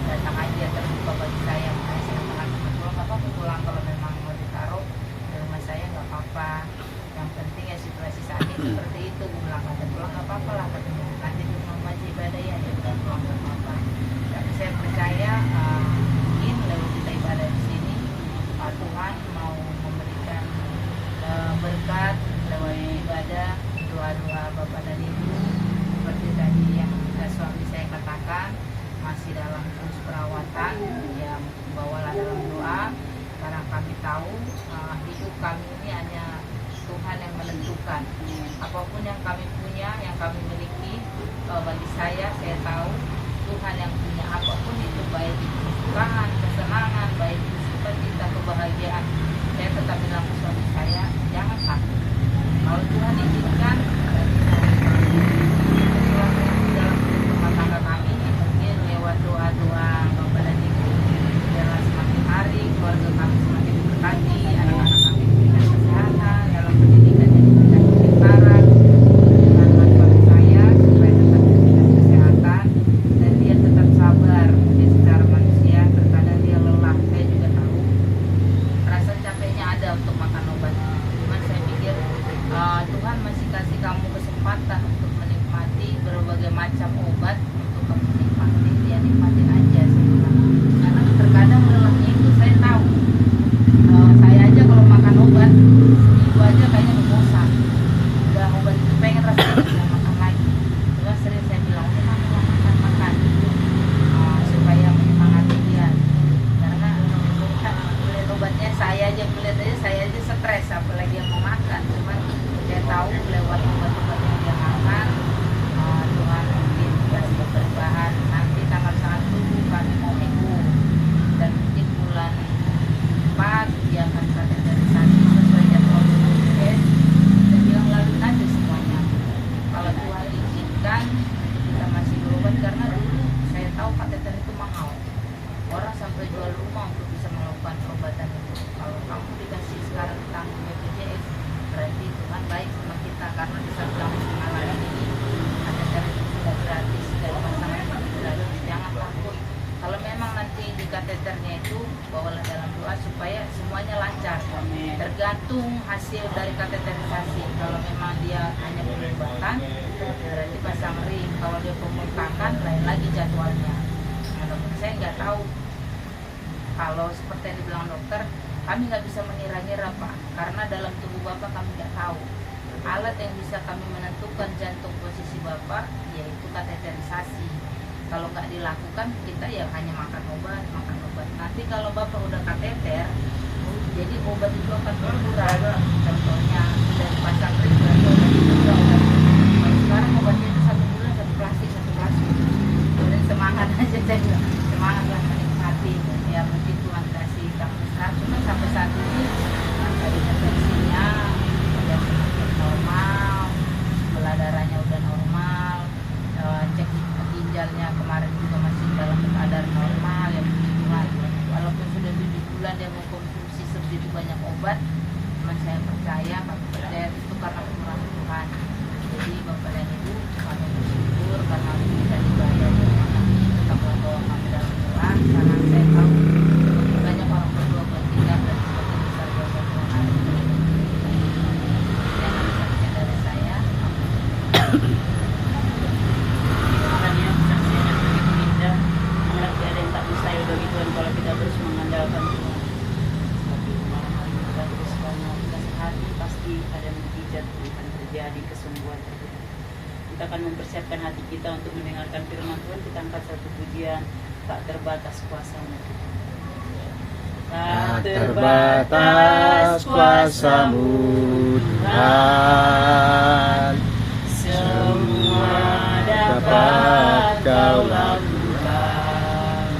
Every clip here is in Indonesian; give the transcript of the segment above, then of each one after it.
datang aja, terbuka bagi saya. Makanya saya mengatakan pulang nggak apa-apa, pulang kalau memang mau ditaruh di rumah saya nggak apa-apa. Yang penting ya situasi saat ini seperti itu. Gue bilang kata pulang nggak apa-apa lah, katanya nanti di rumah masih ibadah ya, dia bilang pulang nggak apa-apa. Tapi saya percaya mungkin lewat kita ibadah di sini Tuhan mau memberikan berkat lewat ibadah, doa-doa Bapak dan Ibu seperti tadi yang suami saya katakan masih dalam terus perawatan, ya bawalah dalam doa karena kami tahu hidup kami ini hanya Tuhan yang menentukan. Apapun yang kami punya, yang kami miliki, bagi saya tahu Tuhan yang punya apapun itu, baik kesukaan, kesenangan, baik sukacita, kebahagiaan. Saya tetap bilang ke suami saya, jangan takut. Kalau Tuhan izinkan, dalam rumah tangga kami mungkin lewat doa-doa Bapak dan Ibu, biarlah semakin hari keluarga kami semakin diberkati, anak-anak kami diberikan kesehatan, dalam pendidikan yang diberikan kebenaran, dengan suami saya supaya tetap diberikan kesehatan dan dia tetap sabar. Dia secara manusia terkadang dia lelah, saya juga tahu rasa capeknya ada untuk makan obat. Cuman saya pikir Tuhan masih kasih kamu kesempatan untuk menikmati berbagai macam obat, untuk kamu nikmati, dia nikmatin aja saya bilang. Karena terkadang lelahnya itu saya tahu. Saya aja kalau makan obat seminggu aja kayaknya udah bosan, udah obat itu pengen rasanya bisa makan lagi. Cuma sering saya bilang udah makan supaya menyemangati dia. Karena melihat obatnya saya aja stres, apalagi yang mau makan. Cuman saya tahu lewat obat-obat yang dia makan, Tuhan mungkin kasih perubahan. Nanti tanggal 1 kami mau minggu, dan mungkin bulan 4 dia akan kateterisasi sesuai jadwal UGS. Saya bilang lalu nanti semuanya, kalau Tuhan izinkan kita masih berobat, karena dulu saya tahu kateter itu mahal. Orang sampai jual rumah untuk bisa melakukan perobatan itu. Kalau kamu dikasih sekarang ditanggung BPJS, berarti Tuhan baik sama kita, karena di saat kamu mengalami ini kateter itu sudah gratis dan pasangan itu gratis. Jangan takut. Kalau memang nanti di kateternya itu bawalah dalam doa supaya semuanya lancar. Tergantung hasil dari kateterisasi. Kalau memang dia hanya pengobatan, berarti pasang ring. Kalau dia pembengkakan, lain lagi jadwalnya. Walaupun saya nggak tahu. Kalau seperti yang dibilang dokter, kami nggak bisa mengira-ngira Pak, karena dalam tubuh Bapak kami nggak tahu. Alat yang bisa kami menentukan jantung posisi Bapak yaitu kateterisasi. Kalau nggak dilakukan, kita ya hanya makan obat. Nanti kalau Bapak udah kateter, jadi obat itu akan berkurang. Contohnya sudah dipasang ring, berarti obat itu udah obat. Kalau sekarang obatnya itu 1 bulan 1 plastik. Kemudian semangat aja saya bilang, semangatlah menikmati. Ya mungkin Tuhan kasih kamu istirahat, cuma sampai saat ini dari deteksinya udah semakin normal, gula darahnya udah normal, cek ginjalnya kemarin juga masih dalam keadaan normal, ya puji Tuhan. Walaupun sudah 7 bulan dia mengkonsumsi sebegitu banyak obat, cuman saya percaya itu karena kemurahan Tuhan. Jadi Bapak dan Ibu, kami bersyukur karena bisa dibayar tetap membawa kami dalam doa, karena saya tahu banyak orang berdoa buat kita dan sebagian besar doa Tuhan hari ini. Jangan saksian dari saya. Makanya saksiannya begitu indah. Malah tidak ada yang tak bisa ya bagi Tuhan kalau kita terus mengandalkan Tuhan. Tapi malam hari kita terus kalau kita sehati, pasti ada mukjizat yang akan terjadi, kesembuhan terjadi. Kita akan mempersiapkan hati kita untuk mendengarkan firman Tuhan. Kita angkat satu pujian, tak terbatas kuasa-Mu. Tak terbatas kuasa-Mu Tuhan, semua dapat Kau lakukan.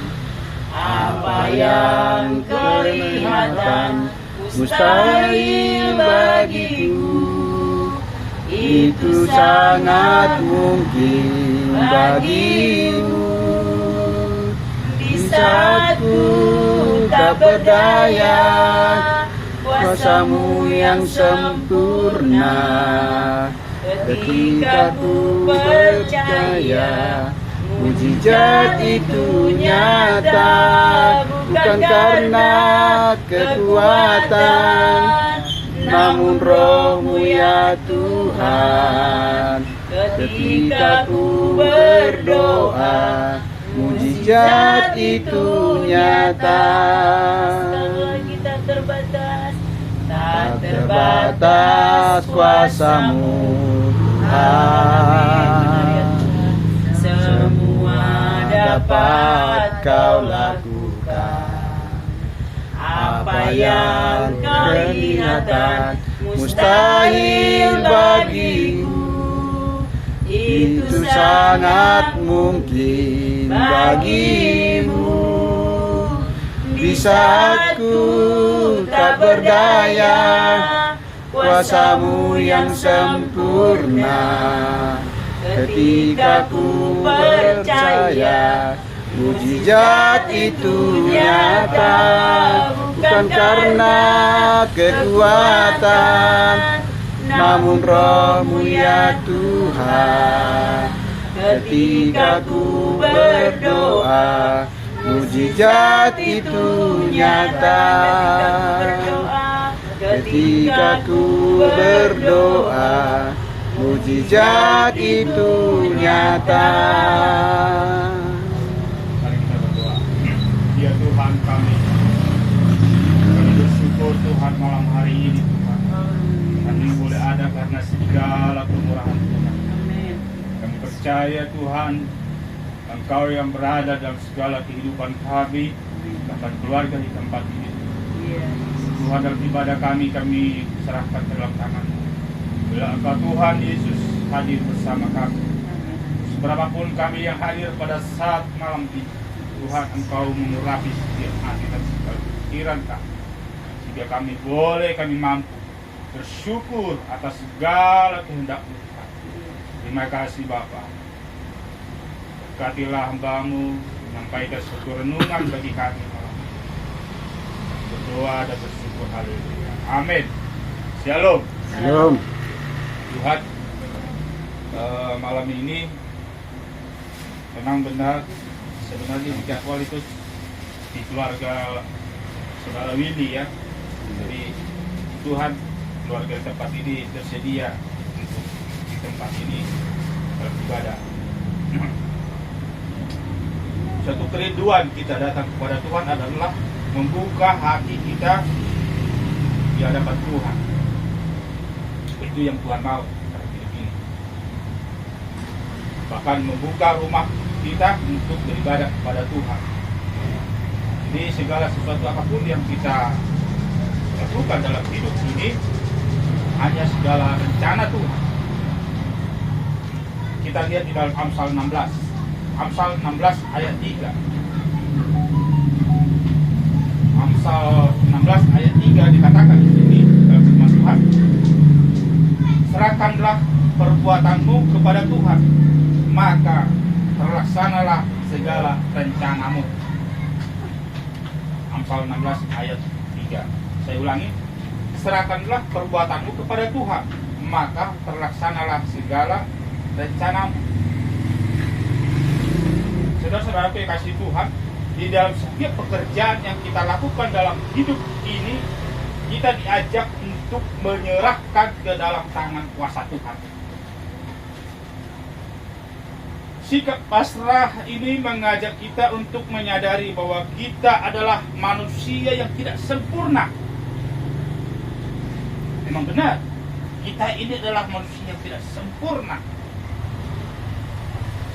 Apa yang kelihatan mustahil bagiku, itu sangat mungkin bagimu. Di saat ku tak berdaya, kuasa-Mu yang sempurna. Ketika ku percaya, mujizat itu nyata. nyata, bukan karena kekuatan, namun Roh-Mu ya Tuhan. Ketika ku berdoa, mujizat itu nyata. Kita terbatas, Tak terbatas kuasa-Mu Tuhan. Semua dapat Kau lakukan. Apa yang kelihatan mustahil bagiku, itu sangat mungkin bagimu. Di saat ku tak berdaya, kuasa-Mu yang sempurna. Ketika ku percaya, mujizat itu nyata, bukan karena kekuatan, namun Roh-Mu ya Tuhan. Ketika ku berdoa, mujizat itu nyata. Ketika ku berdoa, mujizat itu nyata. Mari kita berdoa. Ya Tuhan kami bersyukur Tuhan malam hari ini Tuhan. Kami boleh ada karena segala kemurahan Tuhan. Kami percaya Tuhan, Engkau yang berada dalam segala kehidupan kami, bahkan keluarga di tempat ini. Tuhan, dalam ibadah kami serahkan ke dalam tangan-Mu. Bila Engkau Tuhan Yesus hadir bersama kami, seberapapun kami yang hadir pada saat malam ini, Tuhan Engkau mengurapi setiap hati dan segala pikiran kami, sehingga kami mampu bersyukur atas segala kehendak-Mu Tuhan. Terima kasih Bapa. Berkatilah hamba-Mu, menyampaikan suatu renungan bagi kami malam ini. Berdoa dan bersyukur, haleluya. Amin. Shalom. Shalom. Tuhan, malam ini memang benar sebenarnya di jadwal itu di keluarga saudara Willy ya. Jadi Tuhan, keluarga tempat ini tersedia untuk di tempat ini beribadah. Satu kerinduan kita datang kepada Tuhan adalah membuka hati kita di hadapan Tuhan. Itu yang Tuhan mau pada hidup ini. Bahkan membuka rumah kita untuk beribadah kepada Tuhan. Jadi segala sesuatu apapun yang kita lakukan dalam hidup ini hanya segala rencana Tuhan. Kita lihat di dalam Amsal 16. Amsal 16 ayat 3. Amsal 16 ayat 3 dikatakan di sini dalam firman Tuhan, serahkanlah perbuatanmu kepada Tuhan, maka terlaksanalah segala rencanamu. Amsal 16 ayat 3. Saya ulangi, serahkanlah perbuatanmu kepada Tuhan, maka terlaksanalah segala rencanamu. Saudara-saudara yang kasih Tuhan, di dalam setiap pekerjaan yang kita lakukan dalam hidup ini, kita diajak untuk menyerahkan ke dalam tangan kuasa Tuhan. Sikap pasrah ini mengajak kita untuk menyadari bahwa kita adalah manusia yang tidak sempurna. Memang benar, kita ini adalah manusia yang tidak sempurna.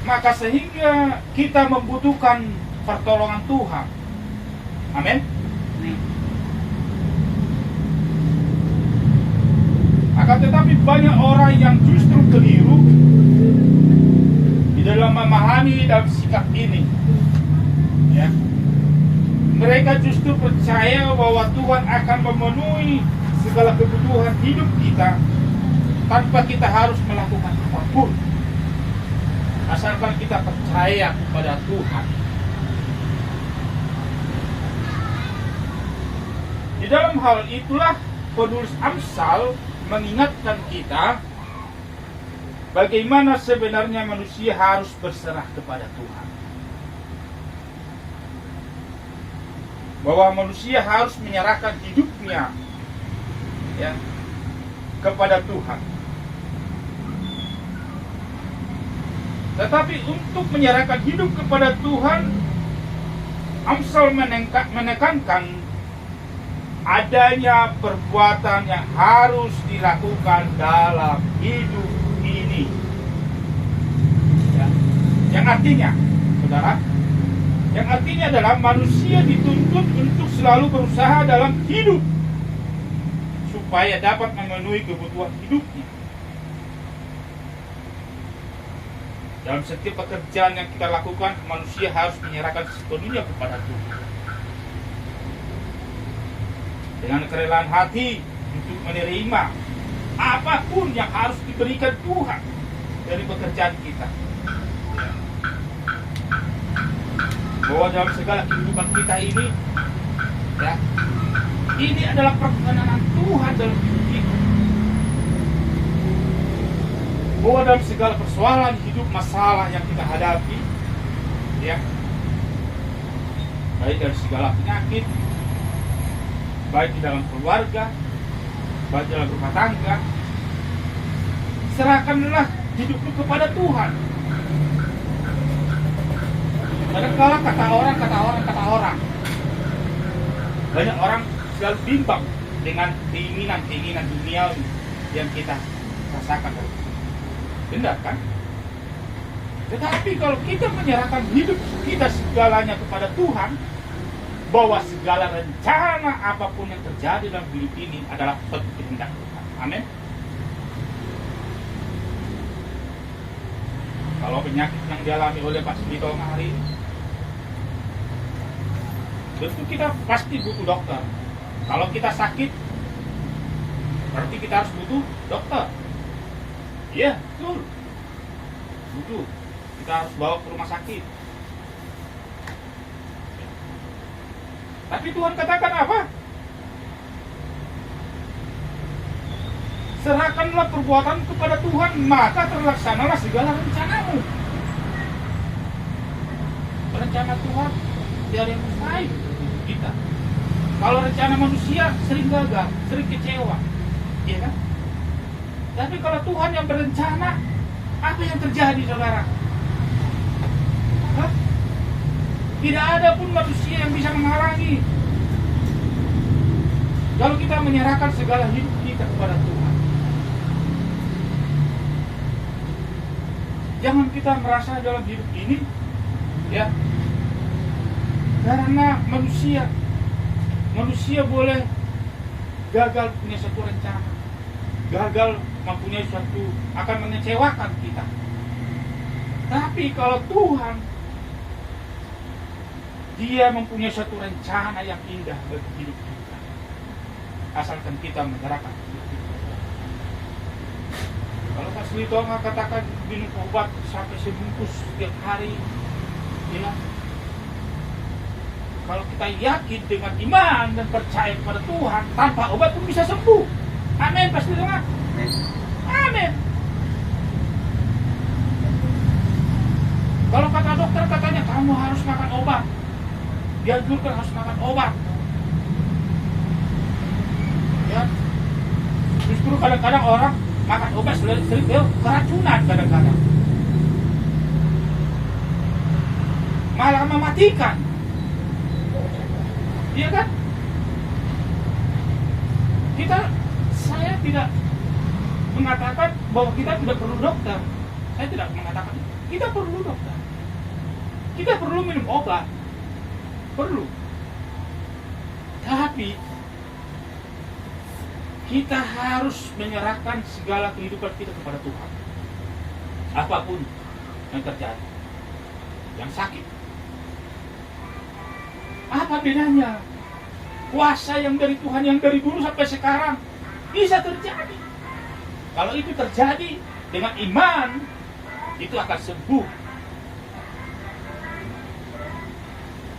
Maka sehingga kita membutuhkan pertolongan Tuhan. Amin. Akan tetapi banyak orang yang justru keliru di dalam memahami dalam sikap ini. Ya. Mereka justru percaya bahwa Tuhan akan memenuhi segala kebutuhan hidup kita tanpa kita harus melakukan apapun. Asalkan kita percaya kepada Tuhan. Di dalam hal itulah penulis Amsal mengingatkan kita bagaimana sebenarnya manusia harus berserah kepada Tuhan. bahwa manusia harus menyerahkan hidupnya ya kepada Tuhan. Tetapi untuk menyerahkan hidup kepada Tuhan, Amsal menekankan adanya perbuatan yang harus dilakukan dalam hidup ini. Ya. Yang artinya, saudara, yang artinya adalah manusia dituntut untuk selalu berusaha dalam hidup supaya dapat memenuhi kebutuhan hidupnya. Dalam setiap pekerjaan yang kita lakukan, manusia harus menyerahkan sepenuhnya kepada Tuhan. Dengan kerelaan hati untuk menerima apapun yang harus diberikan Tuhan dari pekerjaan kita. Bahwa dalam segala kehidupan kita ini, ya, ini adalah perkenan Tuhan dalam hidup kita. Bahwa dalam segala persoalan hidup, masalah yang kita hadapi, ya, baik dari segala penyakit, baik di dalam keluarga, baik dalam rumah tangga, serahkanlah hidupmu kepada Tuhan. Kadang-kala kata orang, banyak orang selalu bimbang dengan keinginan duniawi yang kita rasakan. Benar kan? Tetapi kalau kita menyerahkan hidup kita segalanya kepada Tuhan, bahwa segala rencana apapun yang terjadi dalam hidup ini adalah suatu kehendak Tuhan. Amin. Kalau penyakit yang dialami oleh Pak Sumito hari ini, tentu kita pasti butuh dokter. Kalau kita sakit, berarti kita harus butuh dokter. Iya, betul. Butuh. Kita harus bawa ke rumah sakit. Tapi Tuhan katakan apa? Serahkanlah perbuatan kepada Tuhan, maka terlaksanalah segala rencanamu. Rencana Tuhan tidak ada yang mustahil kita. Kalau rencana manusia sering gagal, sering kecewa, iya kan? Tapi kalau Tuhan yang berencana, apa yang terjadi, saudara? Hah? Tidak ada pun manusia yang bisa menghalangi. Kalau kita menyerahkan segala hidup kita kepada Tuhan, jangan kita merasa dalam hidup ini, ya, karena manusia boleh gagal punya satu rencana, gagal mempunyai suatu akan mengecewakan kita. Tapi kalau Tuhan, Dia mempunyai suatu rencana yang indah bagi hidup kita, asalkan kita menyerahkan hidup kita. Kalau Pak Slito katakan minum obat sampai sebungkus setiap hari, ya, kalau kita yakin dengan iman dan percaya kepada Tuhan, tanpa obat pun bisa sembuh. Amin, Pak Slito. Amin. Kalau kata dokter katanya kamu harus makan obat, dianjurkan harus makan obat. Ya, justru kadang-kadang orang makan obat sering keracunan kadang-kadang, malah mematikan. Iya kan? Saya tidak mengatakan bahwa kita tidak perlu dokter. Saya tidak mengatakan kita perlu dokter. Kita perlu minum obat. Perlu. Tapi kita harus menyerahkan segala kehidupan kita kepada Tuhan. Apapun yang terjadi. Yang sakit, apa bedanya? Kuasa yang dari Tuhan yang dari dulu sampai sekarang bisa terjadi. Kalau itu terjadi dengan iman, itu akan sembuh.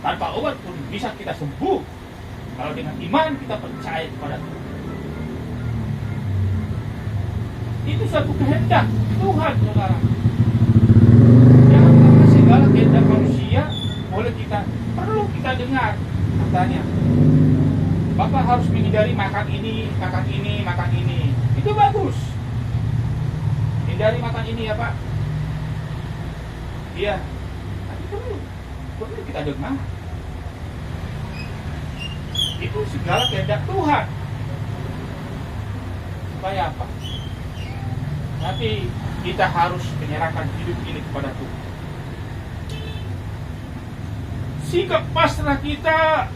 Tanpa obat pun bisa kita sembuh. Kalau dengan iman kita percaya kepada Tuhan. Itu satu kehendak Tuhan, saudara. Jangan karena segala kehendak manusia perlu kita dengar. tanya. Bapak harus menghindari makan ini, makan ini, makan ini. Itu bagus. Hindari makan ini ya Pak. Iya. Tapi perlu kita dengar. Itu segala kehendak Tuhan. Supaya apa? Nanti kita harus menyerahkan hidup ini kepada Tuhan. Sikap pasrah kita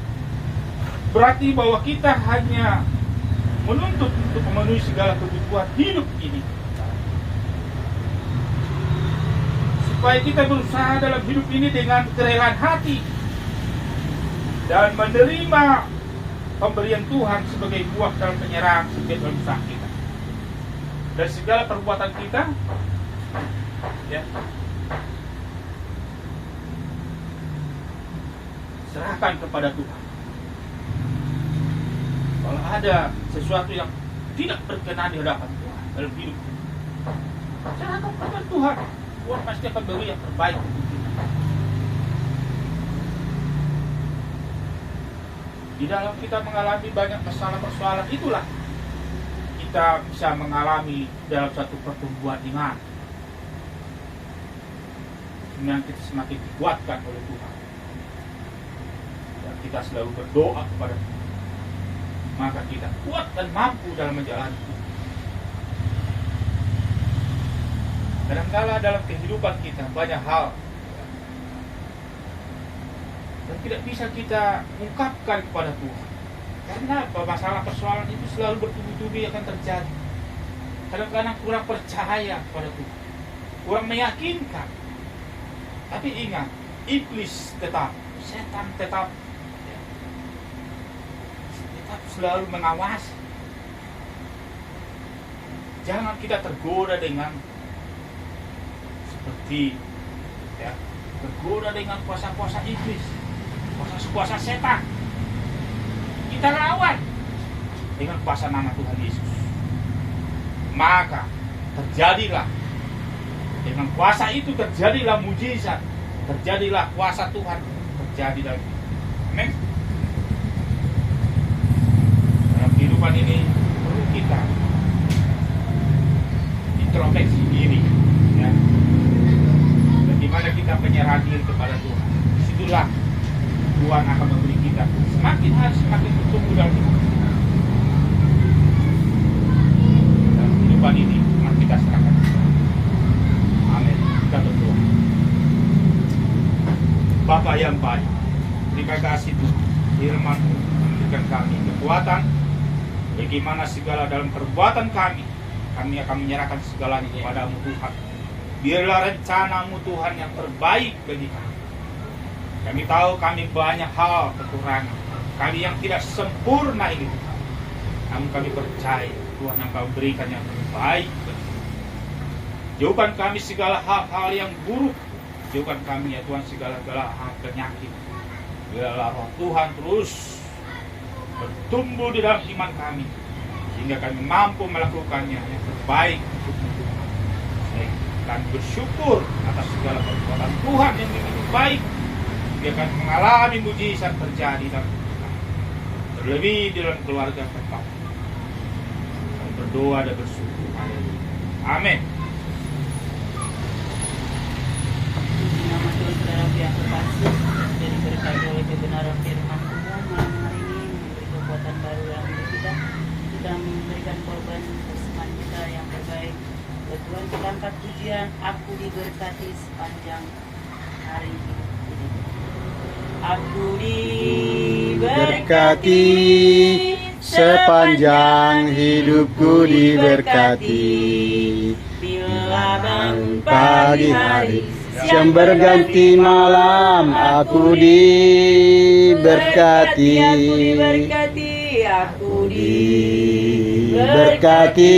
berarti bahwa kita hanya menuntut untuk memenuhi segala kebutuhan hidup ini. Supaya kita berusaha dalam hidup ini dengan kerelaan hati dan menerima pemberian Tuhan sebagai buah dalam penyerahan setiap dalam usaha kita. Dan segala perbuatan kita, ya, serahkan kepada Tuhan. Kalau ada sesuatu yang tidak berkenan di hadapan Tuhan dalam hidup kita, serahkan kepada Tuhan. Tuhan pasti akan beri yang terbaik untuk kita. Di dalam kita mengalami banyak persoalan-persoalan, itulah kita bisa mengalami dalam satu pertumbuhan iman yang kita semakin dikuatkan oleh Tuhan. Dan kita selalu berdoa kepada Tuhan, maka kita kuat dan mampu dalam menjalani itu. Kadang-kala dalam kehidupan kita banyak hal dan tidak bisa kita ungkapkan kepada Tuhan. Karena masalah persoalan itu selalu bertubi-tubi akan terjadi. Kadang-kadang kurang percaya kepada Tuhan, kurang meyakinkan. Tapi ingat, iblis tetap, setan tetap selalu mengawasi. Jangan kita tergoda dengan seperti tergoda dengan kuasa-kuasa iblis, kuasa-kuasa setan. Kita lawan dengan kuasa nama Tuhan Yesus. Maka terjadilah dengan kuasa itu, terjadilah mujizat, terjadilah kuasa Tuhan terjadi dalam hidup. Amin. Dalam kehidupan ini perlu kita introspeksi diri, ya. Bagaimana kita menyerah diri kepada Tuhan. Disitulah Tuhan akan memberi kita semakin hari semakin bertumbuh dalam hidup. Dalam kehidupan ini mari kita serahkan. Amin. Kita berdoa. Bapa yang baik, terima kasih Tuhan, firman-Mu memberikan kami kekuatan bagaimana segala dalam perbuatan kami akan menyerahkan segalanya kepada-Mu Tuhan. Biarlah rencana-Mu Tuhan yang terbaik bagi kami. Kami tahu kami banyak hal kekurangan, kami yang tidak sempurna ini Tuhan. Namun kami percaya Tuhan akan berikan yang terbaik. Jauhkan kami segala hal-hal yang buruk, jauhkan kami ya Tuhan segala hal penyakit. Biarlah roh Tuhan terus bertumbuh di dalam iman kami, sehingga kami mampu melakukannya yang terbaik untuk Tuhan. Kami bersyukur atas segala perbuatan Tuhan yang begitu baik. Dia akan mengalami mujizat terjadi dalam kita, terlebih di dalam keluarga kita. Kami berdoa dan bersyukur. Amin. Nama Tuhan saudara yang terkasih, jadi berkati oleh kebenaran firman-Mu malam hari ini, memberi kekuatan baru dalam hidup kita, sudah memberikan korban persembahan kita yang terbaik. Tuhan kita angkat pujian, aku diberkati sepanjang hari ini. Aku Berkati sepanjang hidupku diberkati. Bila bangun Pagi hari siang berganti malam aku diberkati. Aku Diberkati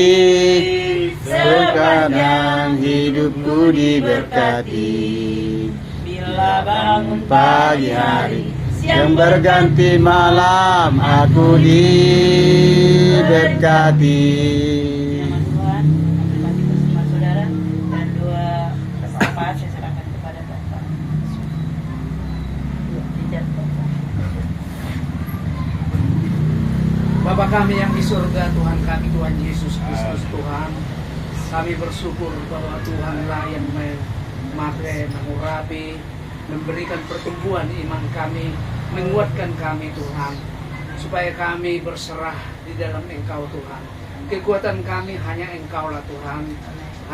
sepanjang hidupku diberkati. Bila bangun Pagi hari siang berganti malam aku diberkati. Nama Tuhan, memberkati bersama saudara dan doa kesabaran saya serahkan kepada Bapak. Tidak Bapak. Bapa kami yang di surga, Tuhan kami, Tuhan Yesus Kristus Tuhan, kami bersyukur bahwa Tuhanlah yang memakai, mengurapi, memberikan pertumbuhan iman kami, menguatkan kami Tuhan, supaya kami berserah di dalam Engkau Tuhan. Kekuatan kami hanya Engkau lah Tuhan,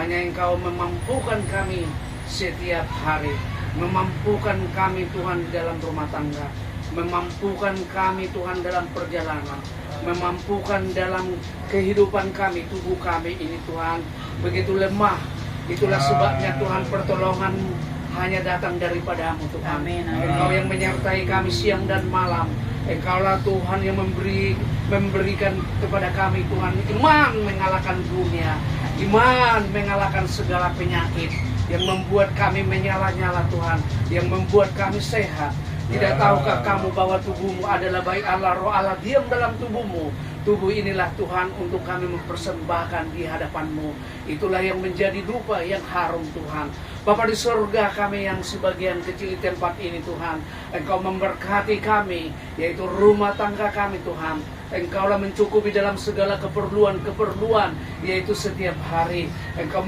hanya Engkau memampukan kami setiap hari, memampukan kami Tuhan di dalam rumah tangga, memampukan kami Tuhan dalam perjalanan, memampukan dalam kehidupan kami, tubuh kami ini Tuhan begitu lemah. Itulah sebabnya Tuhan pertolongan hanya datang daripada-Mu Tuhan. Amin. Engkau yang menyertai kami siang dan malam. Engkaulah Tuhan yang memberikan kepada kami Tuhan iman mengalahkan dunia, iman mengalahkan segala penyakit yang membuat kami menyala-nyala Tuhan, yang membuat kami sehat. Tidak tahukah kamu bahwa tubuhmu adalah baik Allah, roh Allah diam dalam tubuhmu. Tubuh inilah Tuhan untuk kami mempersembahkan di hadapan-Mu. Itulah yang menjadi dupa yang harum Tuhan. Bapa di surga, kami yang sebagian kecil di tempat ini Tuhan, Engkau memberkati kami, yaitu rumah tangga kami Tuhan. Engkaulah mencukupi dalam segala keperluan-keperluan, yaitu setiap hari. Engkau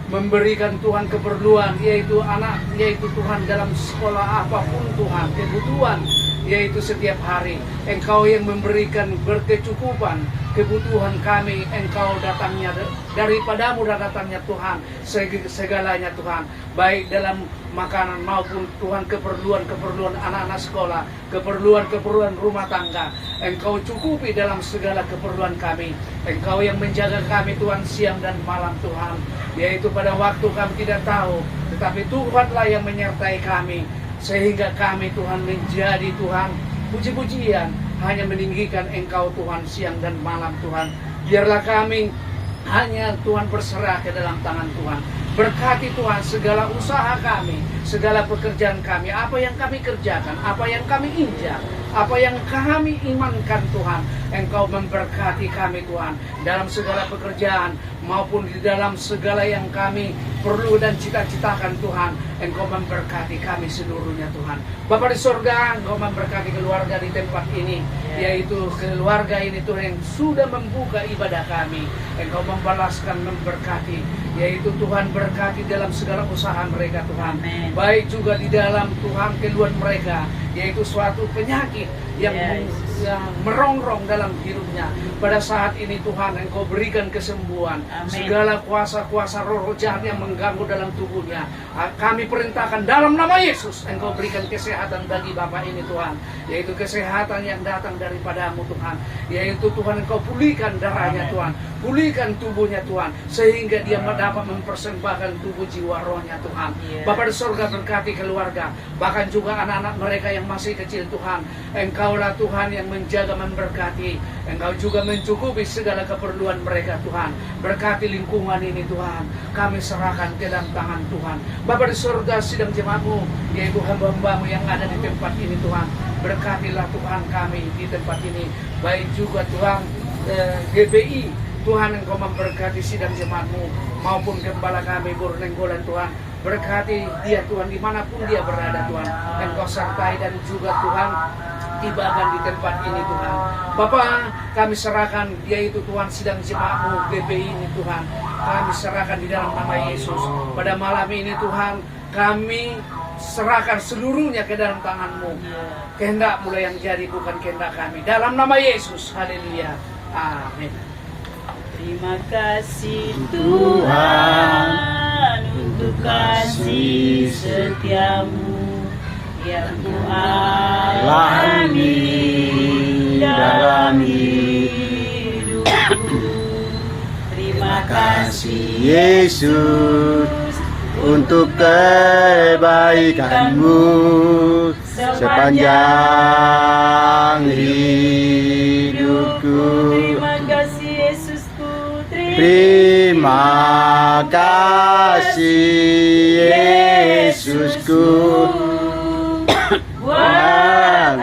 memberikan Tuhan keperluan, yaitu anak, yaitu Tuhan dalam sekolah apapun Tuhan, kebutuhan, yaitu setiap hari. Engkau yang memberikan berkecukupan kebutuhan kami. Engkau datangnya daripada-Mu dan datangnya Tuhan segalanya Tuhan, baik dalam makanan maupun Tuhan keperluan anak-anak sekolah, keperluan rumah tangga. Engkau cukupi dalam segala keperluan kami. Engkau yang menjaga kami Tuhan siang dan malam Tuhan, yaitu pada waktu kami tidak tahu, tetapi Tuhanlah yang menyertai kami, sehingga kami Tuhan menjadi Tuhan puji-pujian, hanya meninggikan Engkau Tuhan siang dan malam Tuhan. Biarlah kami hanya Tuhan berserah ke dalam tangan Tuhan. Berkati Tuhan segala usaha kami, segala pekerjaan kami, apa yang kami kerjakan, apa yang kami injak, apa yang kami imankan Tuhan. Engkau memberkati kami Tuhan dalam segala pekerjaan maupun di dalam segala yang kami perlu dan cita-citakan Tuhan. Engkau memberkati kami seluruhnya Tuhan. Bapa di surga, Engkau memberkati keluarga di tempat ini, yaitu keluarga ini Tuhan yang sudah membuka ibadah kami. Engkau membalaskan, memberkati, yaitu Tuhan berkati dalam segala usaha mereka Tuhan. Amen. Baik juga di dalam Tuhan keluhan mereka, yaitu suatu penyakit yang merongrong dalam hidupnya. Pada saat ini Tuhan, Engkau berikan kesembuhan. Amen. Segala kuasa-kuasa roh jahat yang mengganggu dalam tubuhnya, kami perintahkan dalam nama Yesus, Engkau berikan kesehatan bagi Bapak ini Tuhan, yaitu kesehatan yang datang daripada-Mu Tuhan, yaitu Tuhan Engkau pulihkan darahnya Tuhan, pulihkan tubuhnya Tuhan, sehingga dia dapat mempersembahkan tubuh jiwa rohnya Tuhan. Bapa di surga, berkati keluarga, bahkan juga anak-anak mereka yang masih kecil Tuhan. Engkaulah Tuhan yang menjaga, memberkati. Engkau juga mencukupi segala keperluan mereka Tuhan. Berkati lingkungan ini Tuhan, kami serahkan ke dalam tangan Tuhan. Bapa di surga, sidang jemaat-Mu, yaitu hamba-hamba-Mu yang ada di tempat ini Tuhan. Berkatilah Tuhan kami di tempat ini, baik juga Tuhan GPI. Tuhan, Engkau memberkati sidang jemaat-Mu maupun gembala kami Bornenggolan Tuhan. Berkati dia Tuhan dimanapun dia berada Tuhan. Engkau sertai dan juga Tuhan tibakan di tempat ini Tuhan. Bapa, kami serahkan yaitu Tuhan sidang jemaat-Mu GPI ini Tuhan. Kami serahkan di dalam nama Yesus. Pada malam ini Tuhan, kami serahkan seluruhnya ke dalam tangan-Mu. Kehendak-Mu yang jadi, bukan kehendak kami. Dalam nama Yesus, haleluya, amin. Terima kasih Tuhan untuk kasih setiamu yang ku alami dalam hidupku. Terima kasih Yesus untuk kebaikan-Mu sepanjang hidupku. Terima kasih Yesusku. Terima kasih Yesusku buat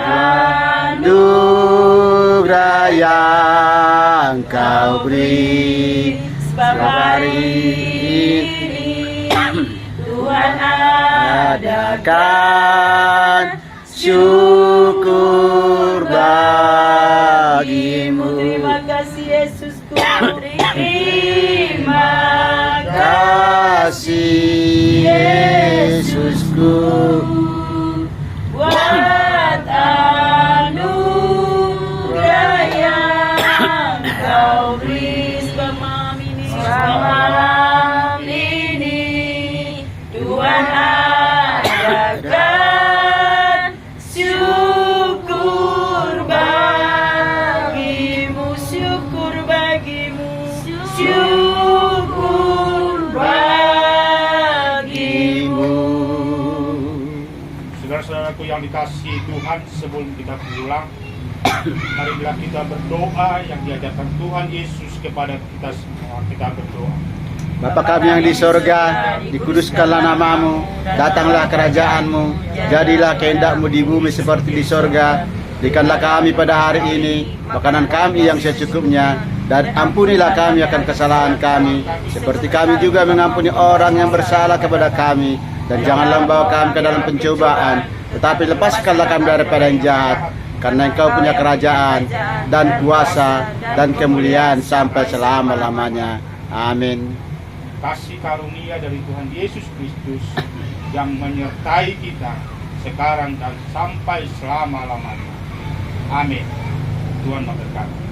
anugerah yang Kau beri. Sebab hari ini Tuhan adakan syukur bagimu. Yesusku. Buat anugerah yang kau beri semalam ini, Tuhan adakan syukur bagimu, syukur bagimu, syukur bagimu. Saudara-saudaraku yang dikasihi Tuhan, sebelum kita pulang, marilah kita berdoa yang diajarkan Tuhan Yesus kepada kita semua. Kita berdoa. Bapa kami yang di sorga, dikuduskanlah namamu, datanglah kerajaanmu, jadilah kehendak-mu di bumi seperti di sorga. Berikanlah kami pada hari ini makanan kami yang secukupnya, dan ampunilah kami akan kesalahan kami, seperti kami juga mengampuni orang yang bersalah kepada kami. Dan janganlah membawa kami ke dalam pencobaan, tetapi lepaskanlah kami daripada yang jahat, karena Engkau punya kerajaan dan kuasa dan kemuliaan sampai selama-lamanya. Amin. Kasih karunia dari Tuhan Yesus Kristus yang menyertai kita sekarang dan sampai selama-lamanya. Amin. Tuhan memberkati.